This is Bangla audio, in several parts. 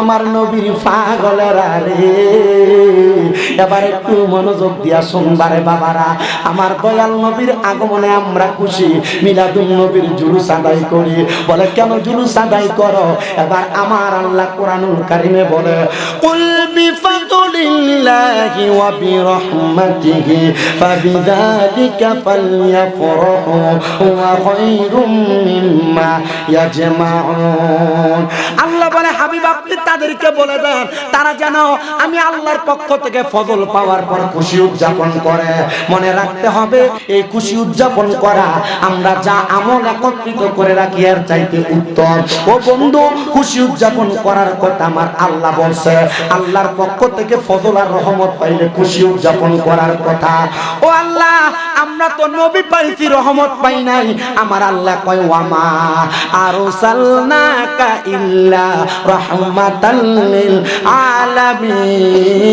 আমার নবীর পাগলেরা রে। এবার একটু মনোযোগ দিয়া শুনবারে বাবারা, আমার দয়াল নবীর আগমনে আমরা খুশি, মিলাদুন নবীর জুলুস আদায় করি। বলে কেন জুলুস আদায় করো? এবার আমার আল্লাহ কোরআনুল কারিমে বলে, কুল বিফাদলিল্লাহি ওয়া বিরহমাতিহি ফাবিযালিকা ফালইফরাহু হুয়া খায়রুম মিম্মা ইয়াজমাউন। আল্লাহ বলে হাবিব আপনি তাদেরকে বলে দেন তারা যেন আমি আল্লাহর পক্ষ থেকে ফজল পাওয়ার পর খুশি উদযাপন করে। মনে রাখতে হবে এই খুশি উদযাপন করা আমরা যা আমল একত্রিত করে রাখি এর চাইতে উত্তম। ও বন্ধু, খুশি উদযাপন করার কথা আমার আল্লাহ বলছে। আল্লাহর পক্ষ থেকে ফজল আর রহমত পাইলে খুশি উদযাপন করার কথা। ও আল্লাহ, আমরা তো নবী পাইছি, রহমত পাই নাই। আমার আল্লাহ কয় ওয়ামা আরসালনাকা ইল্লা রাহমাতাল লিল আলামিন।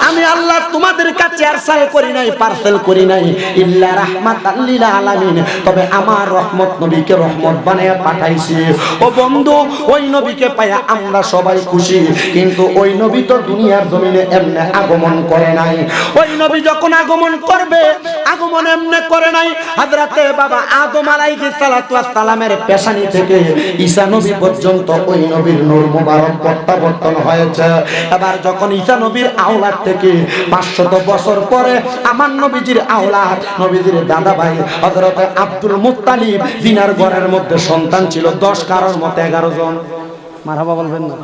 আমি আল্লাহ তোমাদের কাছে আরসাল করি নাই, পার্সেল করি নাই, ইল্লা রাহমাতাল লিল আলামিন, তবে আমার রহমত নবীকে রহমত বানিয়ে পাঠাইছি। ও বন্ধু, ওই নবীকে পায়া আমরা সবাই খুশি, কিন্তু ওই নবী তো দুনিয়ার জমিনে এমনি আগমন করে নাই। ওই নবী যখন আগমন করবে, আগমন এমনি করে নাই। হযরতে বাবা আদম আলাইহিস সালাতু ওয়াস সালামের পেশানি থেকে ঈসা নবী পর্যন্ত ওই নবীর নূর মুবারক প্রত্যাবর্তন হয়েছে। এবার যখন ঈসা নবীর আওলাদ থেকে 500 বছর পরে আমার নবীজির আওলাদ, নবীজির দাদা ভাই হযরতে আব্দুল মুত্তালিব, জিনার ঘরের মধ্যে সন্তান ছিল 10, কারোর মতে 11 জন। মারহাবা বলবেন না?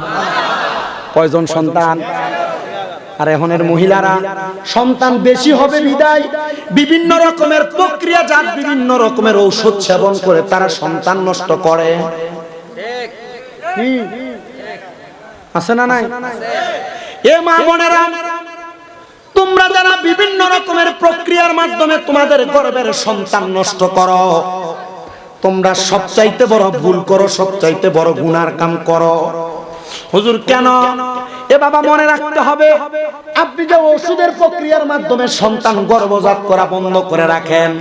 কয়জন সন্তান? আর এখনের মহিলারা সন্তান বেশি হবে বিদায় বিভিন্ন রকমের প্রক্রিয়া জাত, বিভিন্ন রকমের ঔষধ সেবন করে তারা সন্তান নষ্ট করে। আছে না নাই? এ মা বোনেরা, তোমরা যারা বিভিন্ন রকমের প্রক্রিয়ার মাধ্যমে তোমাদের গর্ভের সন্তান নষ্ট করো, তোমরা সবচাইতে বড় ভুল করো, সবচাইতে বড় গুনার কাম করো। হুজুর কেন? এ বাবা মনে রাখতে হবে, আপনি যে ওষুধের প্রক্রিয়ার মাধ্যমে সন্তান গর্ভজাত করা বন্ধ করে রাখেন,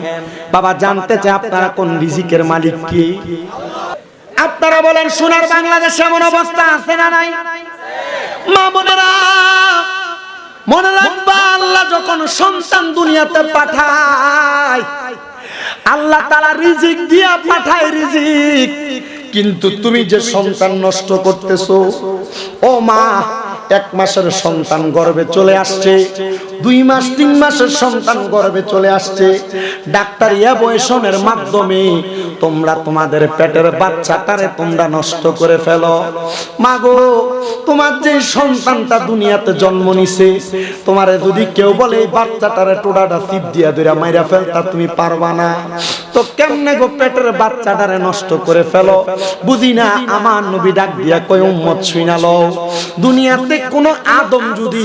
বাবা জানতে চাই আপনারা কোন রিজিকের মালিক কি? আপনারা বলেন সোনার বাংলাদেশে এমন অবস্থা আছে না নাই? মা বোনেরা মনে রাখবা, আল্লাহ যখন সন্তান দুনিয়াতে পাঠায়, আল্লাহ তাআলা রিজিক দিয়া পাঠায় রিজিক। কিন্তু তুমি যে সন্তান নষ্ট করতেছো, ও মা, 1 মাসের সন্তান গর্ভে চলে আসছে, 2 মাস 3 মাসের সন্তান গর্ভে চলে আসছে, ডাক্তার অ্যাবর্শনের মাধ্যমে তোমরা তোমাদের পেটের বাচ্চাটারে তোমরা নষ্ট করে ফেলো। মাগো, তোমার যে সন্তানটা দুনিয়াতে জন্ম নিছে, তোমারে যদি কেউ বলে এই বাচ্চাটারে টোড়াটা টিপ দিয়া ধরে মাইরা ফেলতা, তুমি পারবা না। তো কেমনে গো পেটের বাচ্চাটারে নষ্ট করে ফেলো? বুঝি না। আমার নবী ডাক দিয়া কয়, উম্মত শুইনা লও, দুনিয়াতে কোন আদম যদি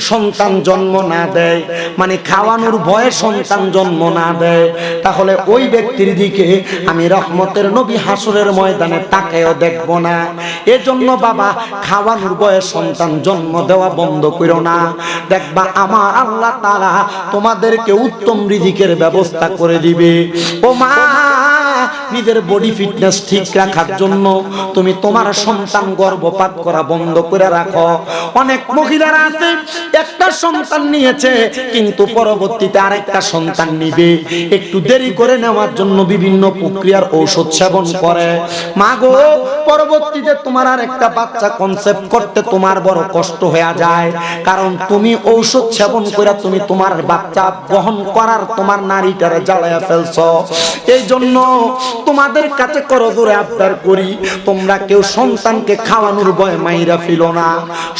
সন্তান জন্ম না দেয়, মানে খাওয়ানোর ভয়ে সন্তান জন্ম না দেয়, তাহলে ওই ব্যক্তির দিকে আমি রহমতের নবী হাসরের ময়দানে তাকায়ও দেখব না। এজন্য বাবা, খাওয়ানোর ভয়ে সন্তান জন্ম দেওয়া বন্ধ করো না। দেখবা আমার আল্লাহ তাআলা তোমাদেরকে উত্তম রিজিকের ব্যবস্থা করে দিবে। ও মা, নিজের বডি ফিটনেস ঠিক রাখার জন্য তুমি তোমার সন্তান গর্ভপাত করা বন্ধ করে রাখো। অনেক মহিলারা আছে, একটা সন্তান নিয়েছে কিন্তু পরবর্তীতে আরেকটা সন্তান নিবে, একটু দেরি করে নেওয়ার জন্য বিভিন্ন প্রক্রিয়ার ঔষধ সেবন করে। মাগো, পরবর্তীতে তোমার আরেকটা বাচ্চা কনসেপ্ট করতে তোমার বড় কষ্ট হয়ে যায়, কারণ তুমি ঔষধ সেবন করে তুমি তোমার বাচ্চা বহন করার তোমার নারীটারে জ্বালায়া ফেলছো। এই জন্য তোমাদের কাছে করজোরে আবদার করি, তোমরা কেউ সন্তানকে খাওয়ানোর ভয় মাইরা ফেলো না,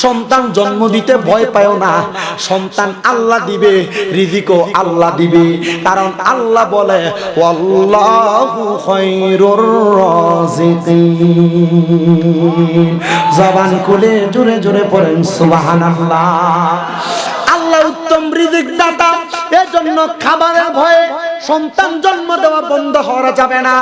সন্তান জন্ম দিতে ভয় পাও না। সন্তান আল্লাহ দিবে, রিজিকও আল্লাহ দিবে, কারণ আল্লাহ বলে ওয়াল্লাহু খায়রুর রাযিকিন। জবান খুলে জোরে জোরে পড়েন সুবহানাল্লাহ। আল্লাহ উত্তম রিজিক দাতা, এজন্য খাবারের ভয়ে সন্তান জন্ম দেওয়া বন্ধ হওয়া যাবে না।